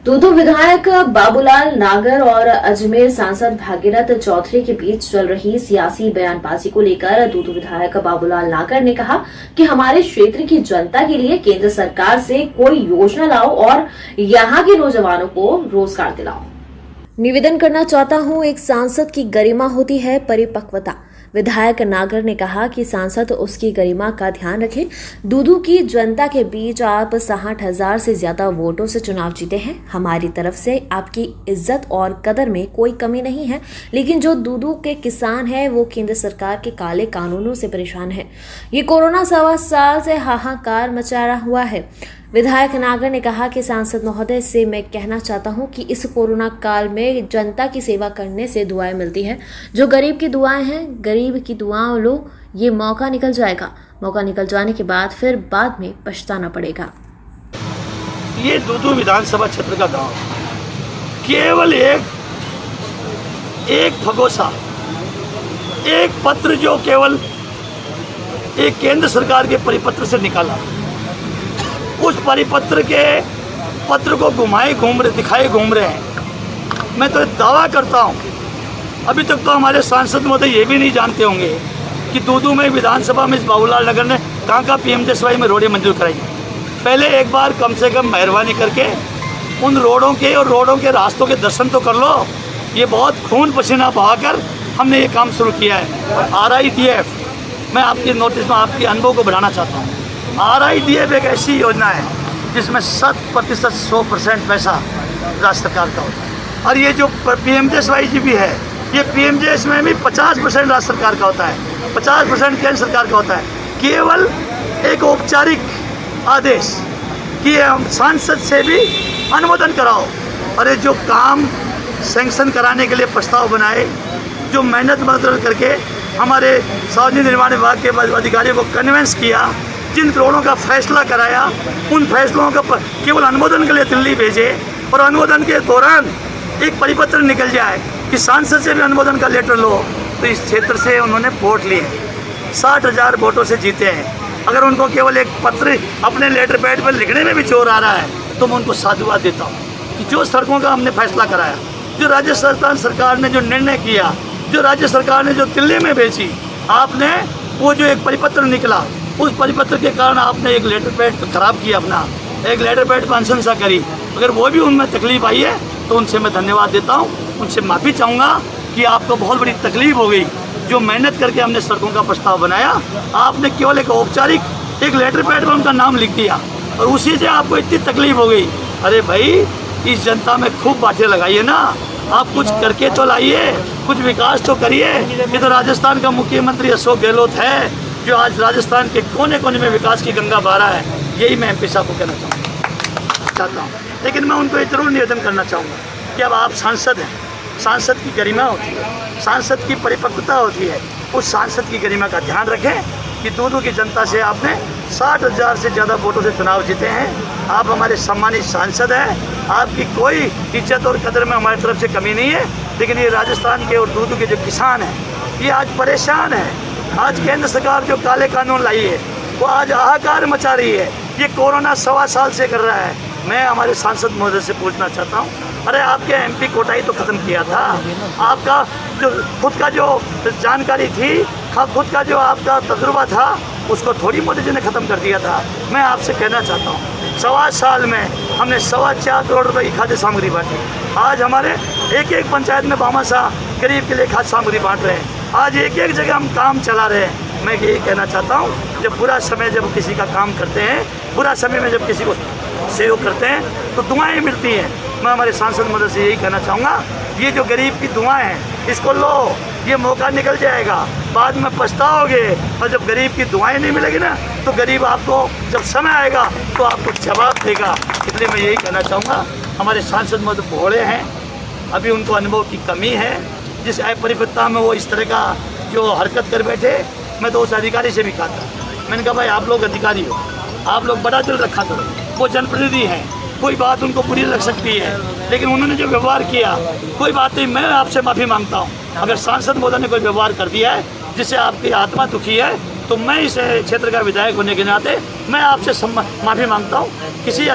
दूदू विधायक बाबूलाल नागर और अजमेर सांसद भागीरथ चौधरी के बीच चल रही सियासी बयानबाजी को लेकर दूदू विधायक बाबूलाल नागर ने कहा कि हमारे क्षेत्र की जनता के लिए केंद्र सरकार से कोई योजना लाओ और यहां के नौजवानों को रोजगार दिलाओ। निवेदन करना चाहता हूं, एक सांसद की गरिमा होती है परिपक्वता। विधायक नागर ने कहा कि सांसद उसकी गरिमा का ध्यान रखें। दूदू की जनता के बीच आप 60,000 से ज्यादा वोटों से चुनाव जीते हैं। हमारी तरफ से आपकी इज्जत और कदर में कोई कमी नहीं है, लेकिन जो दूदू के किसान हैं वो केंद्र सरकार के काले कानूनों से परेशान है। ये कोरोना 1.25 साल से हाहाकार मचा हुआ है। विधायक नागर ने कहा कि सांसद महोदय से मैं कहना चाहता हूं कि इस कोरोना काल में जनता की सेवा करने से दुआएं मिलती है। जो गरीब की दुआएं हैं, गरीब की दुआओं लो, ये मौका निकल जाएगा। मौका निकल जाने के बाद फिर बाद में पछताना पड़ेगा। ये दूदू विधानसभा क्षेत्र का गांव केवल एक फगोसा, एक पत्र जो केवल एक केंद्र सरकार के परिपत्र से निकाला, उस परिपत्र के पत्र को दिखाए घूम रहे हैं। मैं तो दावा करता हूं, अभी तक तो हमारे सांसद महोदय ये भी नहीं जानते होंगे कि दूदू में विधानसभा में इस बाबूलाल नगर ने कहाँ पीएमजेएसवाई में रोडें मंजूर कराई। पहले एक बार कम से कम मेहरबानी करके उन रोडों के और रोडों के रास्तों के दर्शन तो कर लो। ये बहुत खून पसीना बहाकर हमने ये काम शुरू किया है। RIDF, मैं आपके नोटिस में आपके अनुभव को बढ़ाना चाहता हूँ। RIDF एक ऐसी योजना है जिसमें 100% 100% पैसा राज्य सरकार का होता है, और ये जो PMJSY भी है, ये PMJS में भी 50% राज्य सरकार का होता है, 50% केंद्र सरकार का होता है। केवल एक औपचारिक आदेश कि हम सांसद से भी अनुमोदन कराओ, और ये जो काम सैंक्शन कराने के लिए प्रस्ताव बनाए, जो मेहनत मदद करके हमारे सार्वजनिक निर्माण विभाग के अधिकारियों को कन्विंस किया, जिन करोड़ों का फैसला कराया, उन फैसलों का केवल अनुमोदन के लिए दिल्ली भेजे, और अनुमोदन के दौरान एक परिपत्र निकल जाए कि सांसद से भी अनुमोदन का लेटर लो। तो इस क्षेत्र से उन्होंने वोट लिए, 60,000 वोटों से जीते हैं। अगर उनको केवल एक पत्र अपने लेटर पैड पर लिखने में भी चोर आ रहा है तो मैं उनको साधुवाद देता हूँ कि जो सड़कों का हमने फैसला कराया, जो राज्य सरकार ने जो निर्णय किया, जो राज्य सरकार ने जो दिल्ली में भेजी, आपने वो जो एक परिपत्र निकला, उस परिपत्र के कारण आपने एक लेटर पैड खराब किया, अपना एक लेटर पैड पर अनुशंसा करी। अगर वो भी उनमें तकलीफ आई है तो उनसे मैं धन्यवाद देता हूँ, उनसे माफ़ी चाहूँगा कि आपको बहुत बड़ी तकलीफ हो गई। जो मेहनत करके हमने सड़कों का प्रस्ताव बनाया, आपने केवल एक औपचारिक एक लेटर पैड पर उनका नाम लिख दिया, और उसी से आपको इतनी तकलीफ हो गई। अरे भाई, इस जनता में खूब बातें लगाइए ना, आप कुछ करके तो लाइए, कुछ विकास तो करिए। ये तो राजस्थान का मुख्यमंत्री अशोक गहलोत है, जो आज राजस्थान के कोने कोने में विकास की गंगा बहा रहा है। यही मैं MP साहब को कहना चाहता हूँ। लेकिन मैं उनको जरूर निवेदन करना चाहूँगा कि अब आप सांसद हैं, सांसद की गरिमा होती है, सांसद की परिपक्वता होती है। उस सांसद की गरिमा का ध्यान रखें कि दूदू की जनता से आपने 60,000 से ज़्यादा वोटों से चुनाव जीते हैं। आप हमारे सम्मानित सांसद हैं, आपकी कोई इज्जत और कदर में हमारी तरफ से कमी नहीं है। लेकिन ये राजस्थान के और दूदू के जो किसान हैं, ये आज परेशान हैं। आज केंद्र सरकार जो काले कानून लाई है, वो आज हाहाकार मचा रही है। ये कोरोना 1.25 साल से कर रहा है। मैं हमारे सांसद महोदय से पूछना चाहता हूँ, अरे आपके MP कोटाई तो ख़त्म किया था, आपका जो खुद का जो जानकारी थी, खुद का जो आपका तजुर्बा था, उसको थोड़ी मोदी जी ने ख़त्म कर दिया था। मैं आपसे कहना चाहता हूँ, 1.25 साल में हमने 4.25 करोड़ रुपये की खाद्य सामग्री बांटी। आज हमारे एक पंचायत में बामासा गरीब के लिए खाद्य सामग्री बांट रहे हैं। आज एक जगह हम काम चला रहे हैं। मैं यही कहना चाहता हूँ, जब बुरा समय जब किसी का काम करते हैं, बुरा समय में जब किसी को सहयोग करते हैं तो दुआएं मिलती हैं। मैं हमारे सांसद महोदय से यही कहना चाहूँगा, ये जो गरीब की दुआएं हैं, इसको लो, ये मौका निकल जाएगा, बाद में पछताओगे। और जब गरीब की दुआएं नहीं मिलेगी ना, तो गरीब आपको जब समय आएगा तो आपको जवाब देगा। इसलिए मैं यही कहना चाहूँगा, हमारे सांसद महोदय भोले हैं, अभी उनको अनुभव की कमी है। जिस अपरिपक्वता में वो इस तरह का जो हरकत कर बैठे, मैं तो उस अधिकारी से भी कहा था, मैंने कहा भाई आप लोग अधिकारी हो, आप लोग बड़ा दिल रखा करो, वो जनप्रतिनिधि हैं, कोई बात उनको बुरी लग सकती है, लेकिन उन्होंने जो व्यवहार किया, कोई बात नहीं, मैं आपसे माफ़ी मांगता हूँ। अगर सांसद महोदय ने कोई व्यवहार कर दिया है जिससे आपकी आत्मा दुखी है, तो मैं इस क्षेत्र का विधायक होने के नाते मैं आपसे माफ़ी मांगता हूँ। किसी